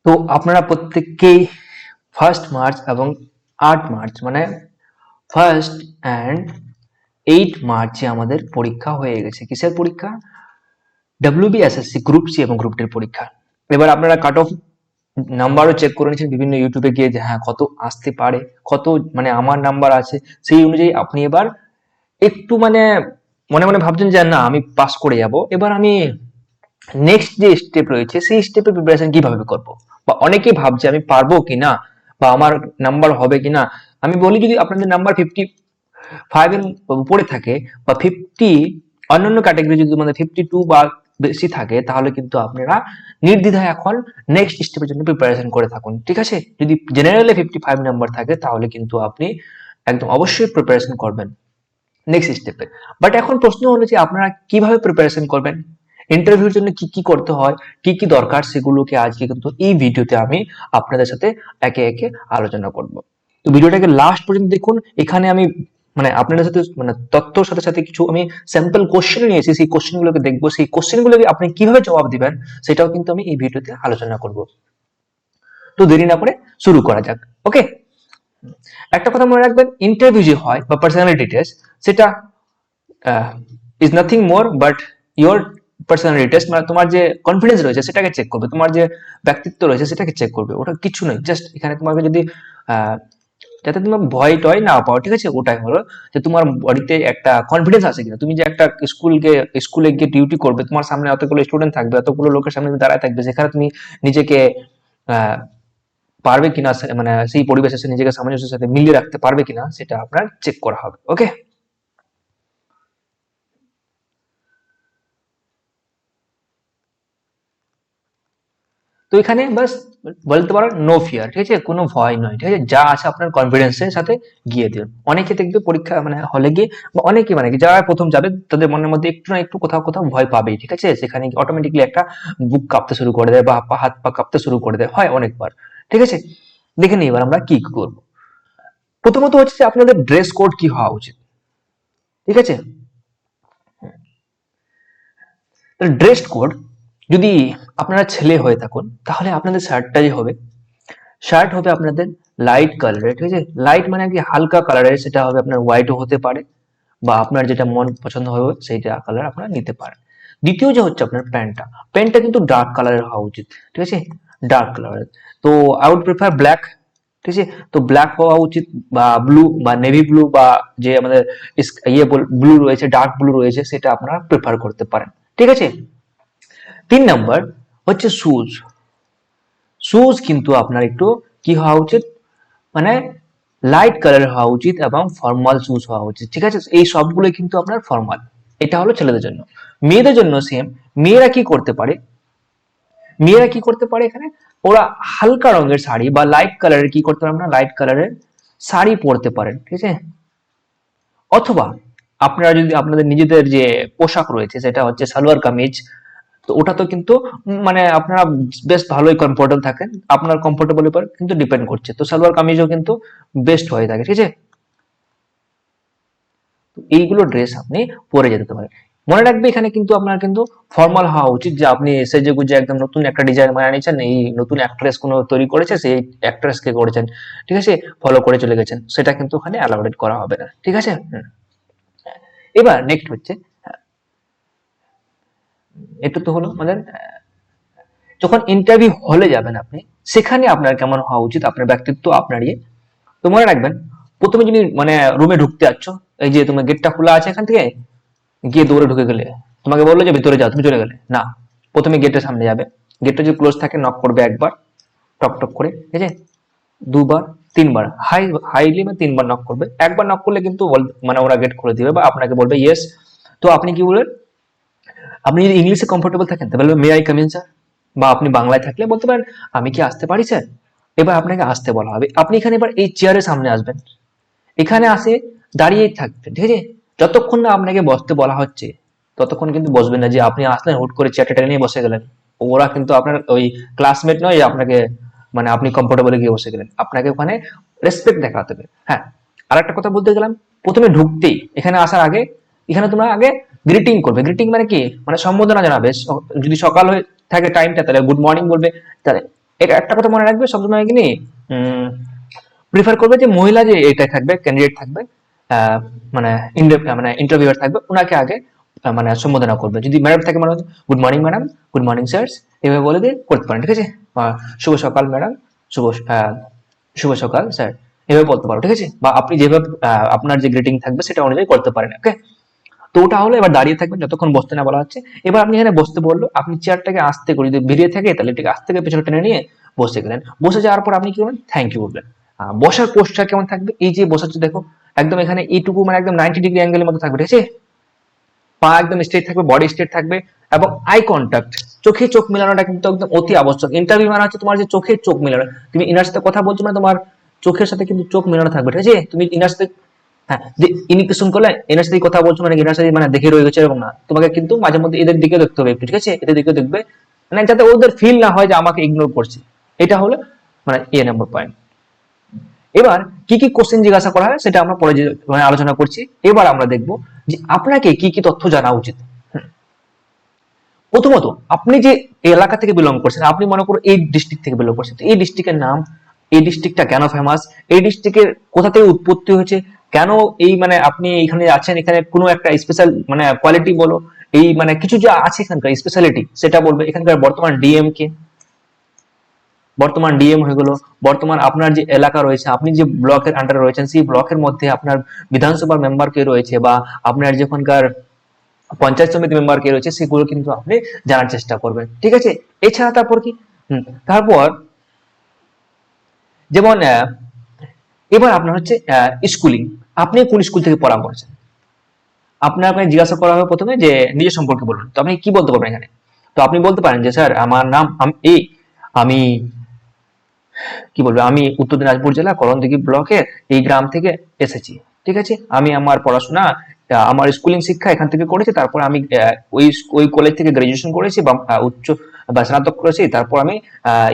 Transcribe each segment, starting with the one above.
তো আপনারা প্রত্যেককেই 1 মার্চ এবং 8 মার্চ মানে 1 and 8 মার্চে আমাদের পরীক্ষা হয়ে গেছে। কিসের পরীক্ষা? WBSSC গ্রুপ সি এবং গ্রুপ ডি পরীক্ষা। এবার আপনারা কাট অফ নাম্বারও চেক করে নিচ্ছেন বিভিন্ন ইউটিউবে গিয়ে যে হ্যাঁ কত আসতে পারে, কত মানে আমার নাম্বার আছে, সেই অনুযায়ী আপনি এবার একটু মানে মনে মনে ভাবছেন যে না আমি পাস করে যাব। এবার আমি নেক্সট যে স্টেপ রয়েছে সেই স্টেপে প্রিপারেশন কিভাবে করব, বা অনেকেই ভাবছে আমি পারবো কিনা বা আমার নাম্বার হবে কিনা। আমি বলি যদি আপনাদের নাম্বার 55 এর উপরে থাকে বা 50 অন্যান্য ক্যাটাগরি যদি মানে 52 বা বেশি থাকে, তাহলে কিন্তু আপনারা নির্দ্বিধায় এখন নেক্সট স্টেপের জন্য প্রিপারেশন করে থাকুন। ঠিক আছে, যদি জেনারেলে 55 নাম্বার থাকে তাহলে কিন্তু আপনি একদম অবশ্যই প্রিপারেশন করবেন নেক্সট স্টেপে। বাট এখন প্রশ্ন হলো যে আপনারা কিভাবে প্রিপারেশন করবেন, ইন্টারভিউর জন্য কি কি করতে হয়, কি কি দরকার, সেগুলোকে আজকে কিন্তু এই ভিডিওতে আমি আপনাদের সাথে একে একে আলোচনা করব। তো ভিডিওটাকে লাস্ট পর্যন্ত দেখুন। এখানে আমি মানে আপনাদের সাথে মানে তথ্যর সাথে সাথে কিছু আমি স্যাম্পল কোশ্চেন নিয়েছি, সেই কোশ্চেন গুলোকে দেখবো, সেই কোশ্চেন গুলোকে আপনি কিভাবে জবাব দিবেন সেটাও কিন্তু আমি এই ভিডিওতে আলোচনা করব। তো দেরি না করে শুরু করা যাক। ওকে, একটা কথা মনে রাখবেন, ইন্টারভিউ যে হয় বা পার্সোনালিটি টেস্ট, সেটা is nothing more but your personality test. মানে তোমার যে কনফিডেন্স রয়েছে সেটাকে চেক করবে, তোমার যে ব্যক্তিত্ব রয়েছে সেটাকে চেক করবে। ওটা কিছু নয়, জাস্ট এখানে তোমাকে যদি যাতে তোমার ভয় টয় না পাও, ঠিক আছে, ওটাই হলো যে তোমার বডিতে একটা কনফিডেন্স আছে কিনা। তুমি যে একটা স্কুলে গিয়ে ডিউটি করবে, তোমার সামনে এতগুলো স্টুডেন্ট থাকবে, এতগুলো লোকের সামনে তুমি দাঁড়ায় থাকবে, সেখানে তুমি নিজেকে আহ পারবে কিনা, মানে সেই পরিবেশের সাথে নিজেকে সামঞ্জস্যের সাথে মিলিয়ে রাখতে পারবে কিনা, সেটা আপনার চেক করা হবে। ওকে, তো এখানে বাস বলতে পারো নো ফিয়ার, ঠিক আছে, কোনো ভয় নয়, ঠিক আছে, যা আছে আপনার কনফিডেন্সের সাথে গিয়ে দিন। অনেকে দেখবে পরীক্ষা মানে হলে গিয়ে, বা অনেকে মানে কি যারা প্রথম যাবে তাদের মনের মধ্যে একটু না একটু কোথাও কোথাও ভয় পাবেই, ঠিক আছে, সেখানে অটোমেটিকলি একটা বুক কাঁপতে শুরু করে দেয় বা হাত পা কাঁপতে শুরু করে দেয়, হয় অনেকবার। ঠিক আছে, দেখে নিই এবার আমরা কি করবো। প্রথমত হচ্ছে যে আপনাদের ড্রেস কোড কি হওয়া উচিত। ঠিক আছে, ড্রেস কোড যদি আপনারা ছেলে হয়ে থাকুন তাহলে আপনাদের শার্টটাই হবে, শার্ট হবে আপনাদের লাইট কালারের, ঠিক আছে, লাইট মানে কি হালকা কালারের, সেটা হবে আপনার হোয়াইটও হতে পারে বা আপনার যেটা মন পছন্দ হবে সেইটা কালার আপনারা নিতে পারেন। দ্বিতীয় যে হচ্ছে আপনার প্যান্টটা, প্যান্টটা কিন্তু ডার্ক কালারের হওয়া উচিত, ঠিক আছে, ডার্ক কালারের। তো আই উড প্রিফার ব্ল্যাক, ঠিক আছে, তো ব্ল্যাক হওয়া উচিত বা ব্লু বা নেভি ব্লু বা যে আমাদের ব্লু রয়েছে, ডার্ক ব্লু রয়েছে, সেটা আপনারা প্রিফার করতে পারেন। ঠিক আছে, 3 নম্বর হচ্ছে শুজ। শুজ কিন্তু আপনার একটু কি হওয়া উচিত, মানে লাইট কালারের হওয়া উচিত এবং ফর্মাল শুজ হওয়া উচিত। ঠিক আছে, এই সবগুলো কিন্তু আপনার ফর্মাল। এটা হলো ছেলেদের জন্য। মেয়েদের জন্য সেম। মেয়েরা কি করতে পারে, মেয়েরা কি করতে পারে এখানে, ওরা হালকা রঙের শাড়ি বা লাইট কালারের কি করতে পারেন, লাইট কালারের শাড়ি পরতে পারেন, ঠিক আছে। অথবা আপনারা যদি আপনাদের নিজেদের যে পোশাক রয়েছে সেটা হচ্ছে সালোয়ার কামিজ, তো ওটা তো কিন্তু মানে আপনারা বেশ ভালোই কমফোর্টেবল থাকেন, আপনার কমফোর্টেবল উপর কিন্তু ডিপেন্ড করছে। তো সালোয়ার কামিজও কিন্তু বেস্ট হয়ে থাকে, ঠিক আছে। তো এইগুলো ড্রেস আপনি পরে যেতে পারেন। মনে রাখবে এখানে কিন্তু আপনার কিন্তু ফর্মাল হওয়া উচিত, যে আপনি সেজে গুজে একদম নতুন একটা ডিজাইন বানিয়ে নিয়েছেন, এই নতুন অ্যাক্ট্রেস কোনো তৈরি করেছে, সেই অ্যাক্ট্রেস কে করেছেন, ঠিক আছে, ফলো করে চলে গেছেন, সেটা কিন্তু ওখানে অ্যালাউড করা হবে না। ঠিক আছে, এবার নেক্সট হচ্ছে, এটা তো হলো আমাদের যখন ইন্টারভিউ হলে যাবেন আপনি, সেখানে আপনার কেমন হওয়া উচিত, আপনার ব্যক্তিত্ব আপনার ইয়ে। তো মনে রাখবেন, প্রথমে যদি মানে রুমে ঢুকতে যাচ্ছ, এই যে তোমার গেটটা খোলা আছে, এখান থেকে গিয়ে দৌড়ে ঢুকে গেলে, তোমাকে বললো যে ভিতরে যাও, তুমি চলে গেলে না, প্রথমে গেটের সামনে যাবে, গেটটা যদি ক্লোজ থাকে নক করবে একবার, টক টক করে, ঠিক আছে, দুবার, তিনবার, হাইলি মানে 3 বার নক করবে। একবার নক করলে কিন্তু মানে ওরা গেট খুলে দিবে বা আপনাকে বলবে ইয়েস। তো আপনি কি বলবেন, আপনি যদি ইংলিশে কমফোর্টেবল থাকেন তাহলে বলবেন may I come in sir, বা আপনি বাংলায় থাকলে বলতে পারেন আমি কি আসতে পারি স্যার। এবার আপনাকে আসতে বলা হবে, আপনি এখানে এবার এই চেয়ারের সামনে আসবেন, এখানে আসে দাঁড়িয়েই থাকবেন, ঠিক আছে, যতক্ষণ না আপনাকে বসতে বলা হচ্ছে ততক্ষণ কিন্তু বসবেন না। যে আপনি আসলেন হুট করে চেয়ারটা টেনে নিয়ে বসে গেলেন, ওরা কিন্তু আপনার ওই ক্লাসমেট নয় যে আপনাকে মানে আপনি কমফোর্টেবলে গিয়ে বসে গেলেন, আপনাকে ওখানে রেসপেক্ট দেখাতে হবে। হ্যাঁ, আর একটা কথা বলতে গেলাম, প্রথমে ঢুকতেই এখানে আসার আগে এখানে তোমরা আগে গ্রিটিং করবে। গ্রিটিং মানে কি, মানে সম্বোধনা জানাবে। যদি সকাল হয়ে থাকে টাইমটা তাহলে গুড মর্নিং বলবে, তাহলে এটা একটা কথা মনে রাখবে সবসময় কি প্রিফার করবে যে মহিলা যে এটা থাকবে, ক্যান্ডিডেট থাকবে, আহ, মানে মানে ইন্টারভিউয়ার থাকবে, ওনাকে আগে মানে সম্বোধনা করবে। যদি ম্যাডাম থাকে মানে good morning madam, good morning sir, এভাবে বলে দিয়ে করতে পারেন, ঠিক আছে। শুভ সকাল ম্যাডাম, শুভ শুভ সকাল স্যার, এভাবে বলতে পারো, ঠিক আছে। বা আপনি যেভাবে আপনার যে গ্রিটিং থাকবে সেটা অনুযায়ী করতে পারেন, ওকে। তো ওটা হলো, এবার দাঁড়িয়ে থাকবেন যতক্ষণ বসতে না বলা হচ্ছে। এবার আপনি এখানে বসতে বললো, আপনি চেয়ারটাকে আস্তে করে, যদি বেরিয়ে থাকে তাহলে এটাকে আস্তে করে পেছনে টেনে নিয়ে বসে গেলেন। বসে যাওয়ার পর আপনি কি করবেন, থ্যাংক ইউ বলবেন। বসার পোস্টার কেমন থাকবে, এই যে বসাচ্ছে দেখো, একদম এখানে এইটুকু মানে একদম 90 ডিগ্রি অ্যাঙ্গেলের মতো থাকবে, ঠিক আছে। পা একদম স্ট্রেট থাকবে, বডি স্ট্রেট থাকবে, এবং আই কন্ট্যাক্ট, চোখে চোখ মেলানোটা কিন্তু একদম অতি আবশ্যক। ইন্টারভিউ মানে হচ্ছে তোমার যে চোখে চোখ মেলানো। তুমি ইনার সাথে কথা বলছো মানে তোমার চোখের সাথে কিন্তু চোখ মেলানো থাকবে, ঠিক আছে। তুমি ইনার সাথে, হ্যাঁ, যে ইমিগ্রেশন করলে এনার সাথে কথা বলছো মানে এনার সাথে মানে দেখে রয়ে গেছে এরকম না, তোমাকে কিন্তু মাঝে মধ্যে এদের দিকে দেখতে হবে একটু, ঠিক আছে। এদের দিকে দেখবে, মানে যাতে ওদের ফিল না হয় যে আমাকে ইগনোর করছে। এটা হলো মানে নম্বর পয়েন্ট। এবার কি কি কোশ্চেন জিজ্ঞাসা করা হয় সেটা আমরা পরে মানে আলোচনা করছি। এবার আমরা দেখব যে আপনাকে কি কি তথ্য জানা উচিত। প্রথমত, আপনি যে এলাকা থেকে বিলং করছেন, আপনি মনে করো এই ডিস্ট্রিক্ট থেকে বিলং করছেন, এই ডিস্ট্রিক্টের নাম, এই ডিস্ট্রিক্টটা কেন ফেমাস, এই ডিস্ট্রিক্টের কোথা থেকে উৎপত্তি হয়েছে, কেন এই মানে আপনি এখানে আছেন, এখানে কোনো একটা স্পেশাল মানে কোয়ালিটি বলো, এই মানে কিছু যা আছে এখানকার স্পেশালিটি সেটা বলবে। এখানকার বর্তমান ডিএম কে, বর্তমান ডিএম হয়ে গেল, বর্তমান আপনার যে এলাকা রয়েছে, আপনি যে ব্লকের আন্ডারে রয়েছেন সেই ব্লকের মধ্যে আপনার বিধানসভার মেম্বার কে রয়েছে, বা আপনার যেখানকার পঞ্চায়েত সমিতি মেম্বার কে রয়েছে সেগুলো কিন্তু আপনি জানার চেষ্টা করবেন, ঠিক আছে। এছাড়া তারপর কি, তারপর যেমন এবার আপনার হচ্ছে স্কুলিং, আপনি কোন স্কুল থেকে পড়া করেছেন। আপনাকে জিজ্ঞাসা করা হবে প্রথমে যে নিজের সম্পর্কে বলুন, তো আপনি কি বলতে পারবেন এখানে। তো আপনি বলতে পারেন যে স্যার আমার নাম এই, আমি কি বলবো, আমি উত্তর দিনাজপুর জেলা করণদিঘি ব্লকের এই গ্রাম থেকে এসেছি, ঠিক আছে। আমি আমার পড়াশোনা, আমার স্কুলিং শিক্ষা এখান থেকে করেছি, তারপর আমি ওই ওই কলেজ থেকে গ্রাজুয়েশন করেছি বা উচ্চ বা স্নাতক করেছি, তারপর আমি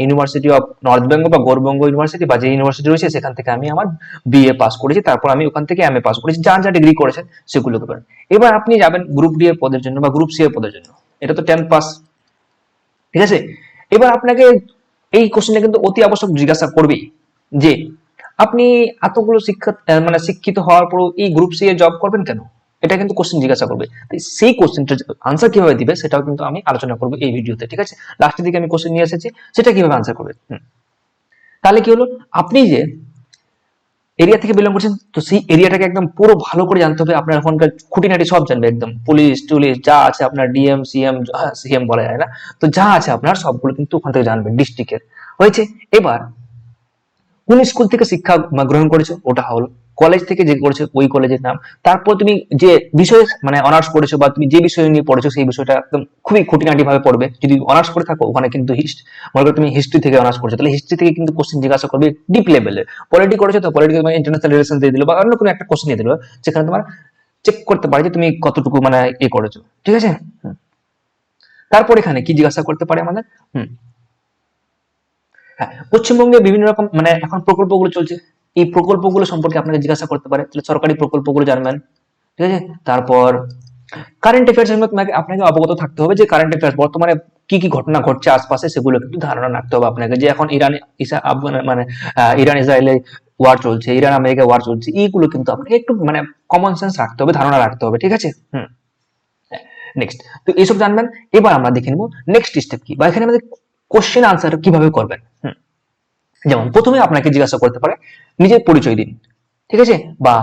ইউনিভার্সিটি অফ নর্থ বেঙ্গল বা গৌরবঙ্গ ইউনিভার্সিটি বা যে ইউনিভার্সিটি রয়েছে সেখান থেকে আমি আমার বিএ পাস করেছি, তারপর আমি ওখান থেকে এমএ পাস করেছি, যার যা ডিগ্রি করেছেন সেগুলো করেন। এবার আপনি যাবেন গ্রুপ ডি এর পদের জন্য বা গ্রুপ সি এর পদের জন্য, এটা তো 10th পাস, ঠিক আছে। এবার আপনাকে এই কোশ্চেনটা কিন্তু অতি আবশ্যক জিজ্ঞাসা করবেই যে আপনি এতগুলো শিক্ষা মানে শিক্ষিত হওয়ার পরও এই গ্রুপ সি এ জব করবেন কেন, এটা কিন্তু কোশ্চেন জিজ্ঞাসা করবে। সেই কোশ্চেনটার আনসার কিভাবে দিবে সেটাও কিন্তু আমি আলোচনা করবো এই ভিডিওতে, ঠিক আছে। লাস্টের দিকে আমি কোশ্চেন নিয়ে এসেছি, সেটা কিভাবে আনসার করবে। তাহলে কি হলো, আপনি যে এরিয়া থেকে বিলং করছেন, তো সেই এরিয়াটাকে একদম পুরো ভালো করে জানতে হবে। আপনার ওখানকার খুঁটিনাটি সব জানবে, একদম পুলিশ টুলিশ যা আছে আপনার, ডিএম সিএম, সিএম বলা যায় না, তো যা আছে আপনার সবগুলো কিন্তু ওখান থেকে জানবেন ডিস্ট্রিক্টের। হয়েছে। এবার কোন স্কুল থেকে শিক্ষা গ্রহণ করেছো ওটা হলো, কলেজ থেকে যে করেছো ওই কলেজের নাম, তারপর তুমি যে বিষয়ে মানে অনার্স করেছো বা তুমি যে বিষয় নিয়ে পড়েছো সেই বিষয়টা একদম খুবই খুঁটিনাটি ভাবে পড়বে। যদি অনার্স করে থাকো ওখানে কিন্তু মনে করো তুমি হিস্ট্রি থেকে অনার্স করছো, তাহলে হিস্ট্রি থেকে কিন্তু কোশ্চেন জিজ্ঞাসা করবে ডিপ লেভেলের। পলিটি করেছো তো পলিটিক্যাল মানে ইন্টারন্যাশনাল রিলেশন দিয়ে দিল বা অন্য কোনো একটা কোশ্চেন দিয়ে দিল, যেখানে তোমার চেক করতে পারে যে তুমি কতটুকু মানে করেছো, ঠিক আছে। তারপর এখানে কি জিজ্ঞাসা করতে পারে আমাদের, হ্যাঁ, পশ্চিমবঙ্গে বিভিন্ন রকম মানে এখন প্রকল্পগুলো চলছে, এই প্রকল্পগুলো সম্পর্কে আপনাকে জিজ্ঞাসা করতে পারে, তাহলে সরকারি প্রকল্পগুলো জানবেন, ঠিক আছে। তারপর কারেন্ট অ্যাফেয়ার্স আপনাকে আপনাকে অবগত থাকতে হবে যে কারেন্ট অ্যাফেয়ার্স বর্তমানে কি কি ঘটনা ঘটছে আশপাশে সেগুলো কিন্তু ধারণা রাখতে হবে আপনাকে। যে এখন ইরান মানে ইরান ইসরায়েলে ওয়ার চলছে, ইরান আমেরিকা ওয়ার চলছে, এইগুলো কিন্তু আপনাকে একটু মানে কমন সেন্স রাখতে হবে, ধারণা রাখতে হবে, ঠিক আছে। নেক্সট, তো এইসব জানবেন। এবার আমরা দেখে নেবো নেক্সট স্টেপ কি, বা এখানে আমাদের কোশ্চেন আনসার কিভাবে করবেন। যেমন প্রথমে আপনাকে জিজ্ঞাসা করতে পারে নিজের পরিচয় দিন, ঠিক আছে, বা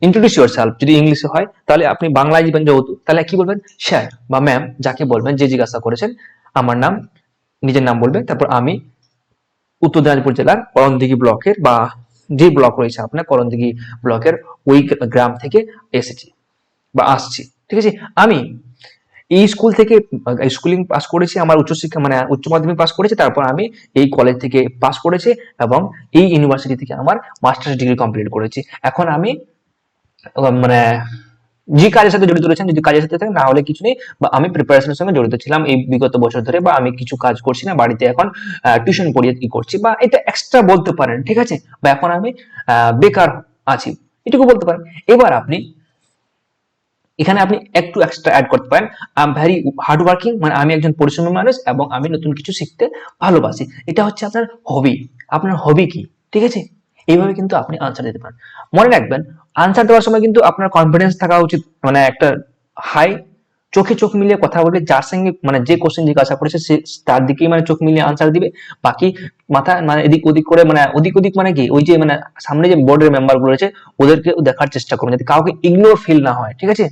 ইন্ট্রোডিউস ইউরসেলফ যদি ইংলিশে হয়, তাহলে আপনি বাংলায় দিবেন যেহেতু, তাহলে কি বলবেন, স্যার বা ম্যাম, যাকে বলবেন যে জিজ্ঞাসা করেছেন, আমার নাম, নিজের নাম বলবেন, তারপর আমি উত্তর দিনাজপুর জেলার করণদিঘি ব্লকের বা যে ব্লক রয়েছে আপনার করণদিঘি ব্লকের ওই গ্রাম থেকে এসেছি বা আসছি, ঠিক আছে। আমি এই স্কুল থেকে স্কুলিং পাস করেছি, আমার উচ্চশিক্ষা মানে উচ্চ মাধ্যমিক পাস করেছি, তারপর আমি এই কলেজ থেকে পাস করেছি এবং এই ইউনিভার্সিটি থেকে আমার মাস্টার্স ডিগ্রি কমপ্লিট করেছি। এখন আমি মানে যে কাজের সাথে জড়িত রয়েছেন, যদি কাজের সাথে থাকে না হলে কিছু নেই, বা আমি প্রিপারেশনের সঙ্গে জড়িত ছিলাম এই বিগত বছর ধরে, বা আমি কিছু কাজ করছি না, বাড়িতে এখন টিউশন পড়িয়ে কি করছি, বা এটা এক্সট্রা বলতে পারেন, ঠিক আছে। বা এখন আমি বেকার আছি, এটুকু বলতে পারেন। এবার আপনি এখানে আপনি একটু এক্সট্রা অ্যাড করতে পারেন, I am very hard working, মানে আমি একজন পরিশ্রমী মানুষ এবং আমি নতুন কিছু শিখতে ভালোবাসি। এটা হচ্ছে আপনার হবি। আপনার হবি কি, ঠিক আছে? এইভাবে কিন্তু আপনি আনসার দিতে পারেন। মনে রাখবেন, আনসার দেওয়ার সময় কিন্তু আপনার কনফিডেন্স থাকা উচিত, মানে একটা হাই, চোখে চোখ মিলিয়ে কথা বলবে, যার সঙ্গে মানে যে কোশ্চেন জিজ্ঞাসা করেছে সে তার দিকেই মানে চোখ মিলিয়ে আনসার দিবে। বাকি মাথা মানে এদিক ওদিক করে, মানে ওদিক ওদিক মানে কি, ওই যে মানে সামনে যে বোর্ডের মেম্বার গুলো রয়েছে ওদেরকে দেখার চেষ্টা করবেন, যাতে কাউকে ইগনোর ফিল না হয়, ঠিক আছে?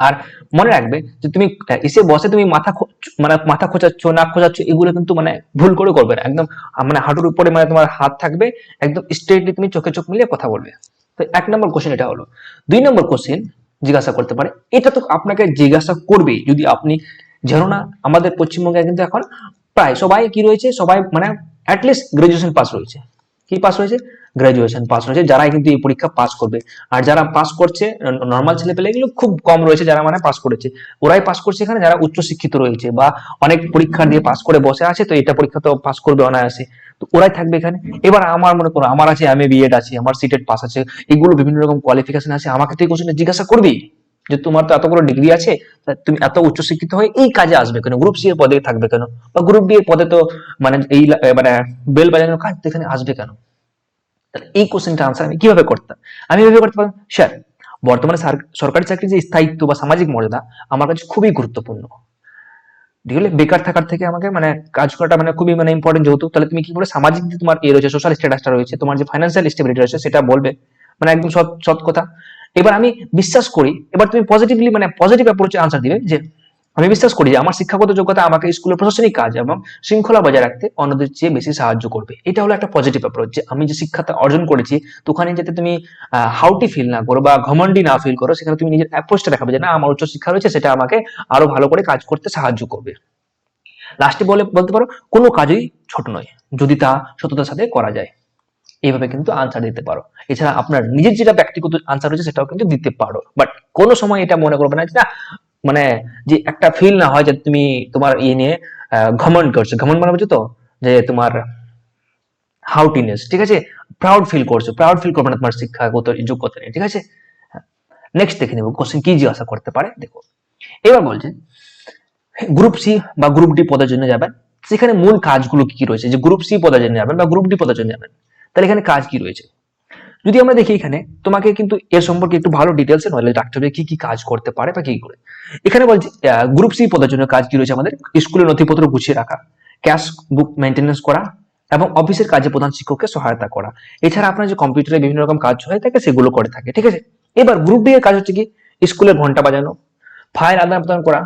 আর মনে রাখবে যে তুমি এসে বসে তুমি মানে মাথা খোঁচাচ্ছ, নাক খোঁচাচ্ছ, এগুলো কিন্তু মানে ভুল করে করবে না। একদম মানে হাঁটুর উপরে মানে তোমার হাত থাকবে, একদম স্ট্রেটলি তুমি চোখে চোখ মিলিয়ে কথা বলবে। তো 1 নম্বর কোশ্চেন এটা হলো। 2 নম্বর কোশ্চেন জিজ্ঞাসা করতে পারে, এটা তো আপনাকে জিজ্ঞাসা করবেই যদি আপনি, জানো না আমাদের পশ্চিমবঙ্গে কিন্তু এখন প্রায় সবাই কি রয়েছে, সবাই মানে অ্যাটলিস্ট গ্রাজুয়েশন পাস রয়েছে। কি পাস রয়েছে? গ্রাজুয়েশন পাস রয়েছে, যারাই কিন্তু এই পরীক্ষা পাস করবে। আর যারা পাস করছে, নর্মাল ছেলে পেলে এগুলো খুব কম রয়েছে যারা মানে পাস করেছে, ওরাই পাস করছে এখানে যারা উচ্চ শিক্ষিত রয়েছে বা অনেক পরীক্ষা দিয়ে পাস করে বসে আছে, তো এটা পরীক্ষা তো পাস করবে অনায়াসে, তো ওরাই থাকবে এখানে। এবার আমার মনে করো আমার আছে এমএ বিএড আছে, আমার সিটেট পাস আছে, এগুলো বিভিন্ন রকম কোয়ালিফিকেশন আছে, আমাকে তো এই কোশ্চেন জিজ্ঞাসা করবি যে তোমার তো এত বড় ডিগ্রি আছে, তা তুমি এত উচ্চ শিক্ষিত হয়ে এই কাজে আসবে কেন, গ্রুপ সি এর পদে থাকবে কেন, বা গ্রুপ ডি এর পদে তো মানে এই মানে বেল বাজানোর কাজ তো এখানে আসবে কেন? তাহলে এই কোশ্চেনটা আনসার আমি কিভাবে করতাম? আমি এভাবে করতে পারতাম, স্যার বর্তমানে সরকারি চাকরির যে স্থায়িত্ব বা সামাজিক মর্যাদা আমার কাছে খুবই গুরুত্বপূর্ণ, ঠিক আছে? বেকার থাকার থেকে আমাকে মানে কাজ করাটা মানে খুবই মানে ইম্পর্টেন্ট, যেহেতু তাহলে তুমি কি করে সামাজিক যে তোমার এ রয়েছে, সোশ্যাল স্ট্যাটাসটা রয়েছে, তোমার যে ফাইন্যান্সিয়াল স্টেবিলিটি রয়েছে সেটা বলবে, মানে একদম সৎ সৎ কথা। এবার আমি বিশ্বাস করি, এবার তুমি পজিটিভলি মানে পজিটিভ অ্যাপ্রোচে আনসার দিবে যে আমি বিশ্বাস করি যে আমার শিক্ষাগত যোগ্যতা আমাকে স্কুলের প্রশাসনিক কাজ এবং শৃঙ্খলা বজায় রাখতে অন্যদের চেয়ে বেশি সাহায্য করবে। এটা হলো একটা পজিটিভ অ্যাপ্রোচ, যে আমি যে শিক্ষাটা অর্জন করেছি তো ওখানে যাতে তুমি হাউটি ফিল না করো বা ঘমন্ডি না ফিল করো, সেখানে তুমি নিজের অ্যাপ্রোচটা দেখাবে যে না আমার উচ্চ শিক্ষা রয়েছে, সেটা আমাকে আরো ভালো করে কাজ করতে সাহায্য করবে। লাস্টে বলতে পারো কোনো কাজই ছোট নয় যদি তা সততার সাথে করা যায়। এইভাবে কিন্তু আনসার দিতে পারো। এছাড়া আপনার নিজের যেটা ব্যক্তিগত আনসার রয়েছে সেটাও কিন্তু দিতে পারো, বাট কোনো সময় এটা মনে করবে না যে না, মানে যে একটা ফিল না হয় যে তুমি তোমার ইয়ে নিয়ে ঘমন্ড করছো। ঘমন্ড মানে বুঝছো তো, যে তোমার হাউটিনেস, ঠিক আছে? প্রাউড ফিল করছো, প্রাউড ফিল করবে না তোমার শিক্ষাগত যোগ্যতা নিয়ে, ঠিক আছে? নেক্সট দেখে নেবো কোশ্চেন কি জিজ্ঞাসা করতে পারে, দেখো। এবার বলছে গ্রুপ সি বা গ্রুপ ডি পদের জন্য যাবেন, সেখানে মূল কাজগুলো কি কি রয়েছে, যে গ্রুপ সি পদের জন্য যাবেন বা গ্রুপ ডি পদের জন্য যাবেন, তাহলে এখানে কাজ কি রয়েছে? যদি আমরা দেখি এখানে তোমাকে কিন্তু এর সম্পর্কে একটু ভালো ডিটেলসে নলেজ রাখতে হবে, কি কি কাজ করতে পারে বা কি করে। এখানে বলছি গ্রুপ সি পদের জন্য কাজ কি রয়েছে আমাদের, স্কুলের নথিপত্র গুছিয়ে রাখা, ক্যাশ বুক মেনটেন্যান্স করা এবং অফিসের কাজে প্রধান শিক্ষককে সহায়তা করা। এছাড়া আপনার যে কম্পিউটারে বিভিন্ন রকম কাজ হয়ে থাকে সেগুলো করে থাকে, ঠিক আছে? এবার গ্রুপ ডি এর কাজ হচ্ছে কি, স্কুলের ঘন্টা বাজানো, ফাইল আদান প্রদান করা,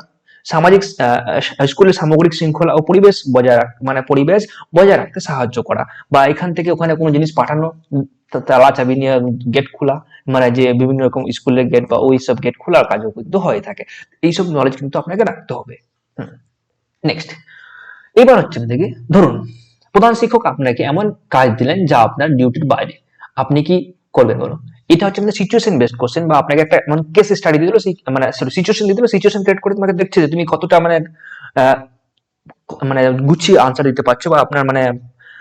সামাজিক স্কুলের সামগ্রিক শৃঙ্খলা ও পরিবেশ মানে পরিবেশ বজায় রাখতে সাহায্য করা, বা এখান থেকে ওখানে কোনো জিনিস পাঠানো, তালা চাবি নিয়ে গেট খোলা, মানে যে বিভিন্ন রকম স্কুলের গেট বা ওই সব গেট খোলার কাজও কিন্তু হয়ে থাকে। এইসব নলেজ কিন্তু আপনাকে রাখতে হবে। নেক্সট, এবার হচ্ছে দেখি, ধরুন প্রধান শিক্ষক আপনাকে এমন কাজ দিলেন যা আপনার ডিউটির বাইরে, আপনি কি করবেন বলো? এটা হচ্ছে আমাদের সিচুয়েশন বেসড কোশ্চেন, বা আপনাকে একটা এমন কেস স্টাডি দিয়ে দিল, মানে সিচুয়েশন দিয়ে দিল, সিচুয়েশন ক্রিয়েট করে তোমাকে দেখছে যে তুমি কতটা মানে আহ, মানে গুছিয়ে আনসার দিতে পারছো, বা আপনার মানে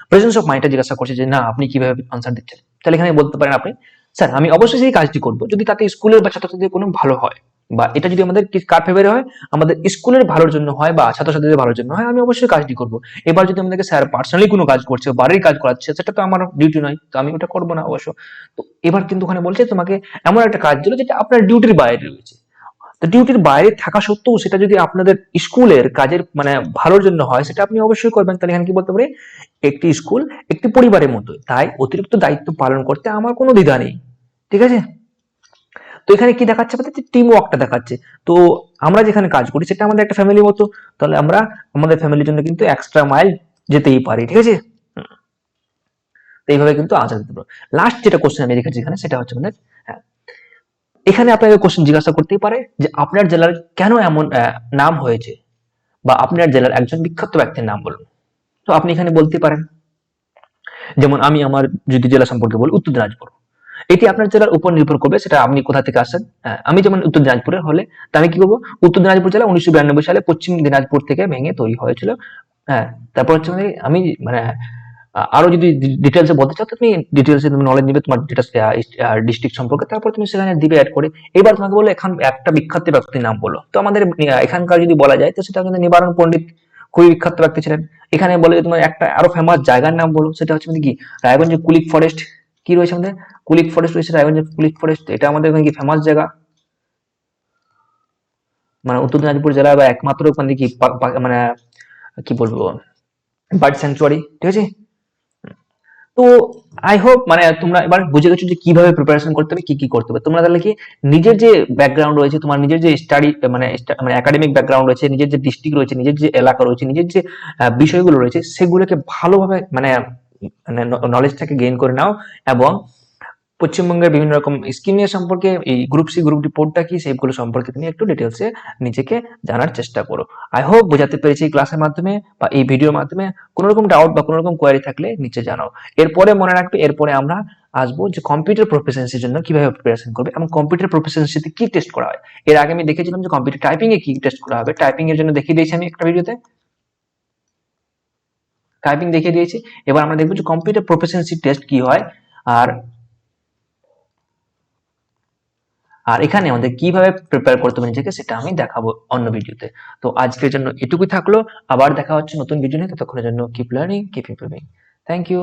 প্রেজেন্স অফ মাইন্ডটা জিজ্ঞাসা করছে যে না আপনি কিভাবে আনসার দিচ্ছেন। তাহলে এখানে বলতে পারেন আপনি, স্যার আমি অবশ্যই সেই কাজটি করবো যদি তাতে স্কুলের বা ছাত্রছাত্রীদের কোনো ভালো হয়, বা এটা যদি আমাদের কার ফেভারে হয়, আমাদের স্কুলের ভালোর জন্য হয় বা ছাত্রছাত্রীদের ভালোর জন্য হয়, আমি অবশ্যই কাজটি করবো। এবার যদি আমাদেরকে স্যার পার্সোনালি কোনো কাজ করছে, বাড়ির কাজ করাচ্ছে, সেটা তো আমার ডিউটি নয়, তো আমি ওটা করবো না অবশ্য। তো এবার কিন্তু ওখানে বলছে তোমাকে এমন একটা কাজ দিল যেটা আপনার ডিউটির বাইরে রয়েছে, তো ডিউটির বাইরে থাকা সত্ত্বেও সেটা যদি আপনাদের স্কুলের কাজের মানে ভালোর জন্য হয়, সেটা আপনি অবশ্যই করবেন। তাহলে এখানে কি বলতে পারি, একটি স্কুল একটি পরিবারের মতো, তাই অতিরিক্ত দায়িত্ব পালন করতে আমার কোনো দ্বিধা নেই, ঠিক আছে? তো এখানে কি দেখাচ্ছে আমাদের, টিম ওয়ার্কটা দেখাচ্ছে। তো আমরা যেখানে কাজ করি সেটা আমাদের একটা ফ্যামিলির মতো, তাহলে আমরা আমাদের ফ্যামিলির জন্য কিন্তু এক্সট্রা মাইল যেতেই পারি, ঠিক আছে? তো এইভাবে কিন্তু আনসার দিতে পারবো। লাস্ট যেটা কোশ্চেন আমি রেখেছি এখানে সেটা হচ্ছে আমাদের, হ্যাঁ, এখানে আপনাকে কোশ্চেন জিজ্ঞাসা করতেই পারে যে আপনার জেলার কেন এমন নাম হয়েছে, বা আপনার জেলার একজন বিখ্যাত ব্যক্তির নাম বলুন। তো আপনি এখানে বলতে পারেন, যেমন আমি আমার যদি জেলা সম্পর্কে বলি, উত্তর দিনাজপুর। এটি আপনার জেলার উপর নির্ভর করবে সেটা আপনি কোথা থেকে আসেন। আমি যেমন উত্তর দিনাজপুরের হলে, তা আমি কি করবো, উত্তর দিনাজপুর জেলা 1992 সালে পশ্চিম দিনাজপুর থেকে ভেঙে তৈরি হয়েছিল। হ্যাঁ, তারপর হচ্ছে আমি মানে আরো যদি ডিটেলসে বলতে চাও, তুমি ডিটেলসে তুমি নলেজ নিবে তোমার যেটা ডিস্ট্রিক্ট সম্পর্কে, তারপর তুমি সেখানে দিবে অ্যাড করে। এবার তোমাকে বলো এখন একটা বিখ্যাত ব্যক্তির নাম বলো, তো আমাদের এখানকার যদি বলা যায় তো সেটা কিন্তু নিবারণ পণ্ডিত, খুবই বিখ্যাত ব্যক্তি ছিলেন। এখানে বলে যে তোমার একটা আরো ফেমাস জায়গার নাম বলো, সেটা হচ্ছে মানে কি রায়গঞ্জের কুলিক ফরেস্ট। কি রয়েছে আমাদের? কুলিক ফরেস্ট রয়েছে, রায়গঞ্জের কুলিক ফরেস্ট, এটা আমাদের এখানে কি ফেমাস জায়গা, মানে উত্তর দিনাজপুর জেলা বা একমাত্র মানে কি মানে কি বলবো বার্ড স্যাংচুয়ারি, ঠিক আছে। তো আই হোপ মানে তোমরা এবার বুঝে গেছো যে কিভাবে প্রিপারেশন করতে হবে, কি কি করতে হবে। তোমরা তাহলে কি নিজের যে ব্যাকগ্রাউন্ড রয়েছে, তোমার নিজের যে স্টাডি মানে মানে একাডেমিক ব্যাকগ্রাউন্ড রয়েছে, নিজের যে ডিস্ট্রিক্ট রয়েছে, নিজের যে এলাকা রয়েছে, নিজের যে বিষয়গুলো রয়েছে, সেগুলোকে ভালোভাবে মানে মানে নলেজটাকে গেইন করে নাও। এবং পশ্চিমবঙ্গের বিভিন্ন রকম স্কিম নিয়ে সম্পর্কে, এই গ্রুপ সি গ্রুপ ডি পোর্টটা কি, সেইগুলো সম্পর্কে তুমি একটু ডিটেলসে নিজেকে জানার চেষ্টা করো। আই হোপ বোঝাতে পেরেছি এই ক্লাসের মাধ্যমে বা এই ভিডিওর মাধ্যমে। কোনো রকম ডাউট বা কোনো রকম কোয়ারি থাকলে নিচে জানাও। এরপরে মনে রাখবে, এরপরে আমরা আসবো যে কম্পিউটার প্রফিসিয়েন্সির জন্য কিভাবে প্রিপারেশন করবে এবং কম্পিউটার প্রফিসিয়েন্সিতে কি টেস্ট করা হয়। এর আগে আমি দেখেছিলাম যে কম্পিউটার টাইপিং এ কি টেস্ট করা হবে, টাইপিং এর জন্য দেখিয়ে দিয়েছি আমি একটা ভিডিওতে, টাইপিং দেখিয়ে দিয়েছি। এবার আমরা দেখবো যে কম্পিউটার প্রফিসিয়েন্সি টেস্ট কি হয়, আর আর এখানে আমাদের কিভাবে প্রিপেয়ার করতে হবে নিজেকে, সেটা আমি দেখাবো অন্য ভিডিওতে। তো আজকের জন্য এটুকুই থাকলো, আবার দেখা হচ্ছে নতুন ভিডিও নিয়ে। ততক্ষণের জন্য keep learning, keep improving. Thank you.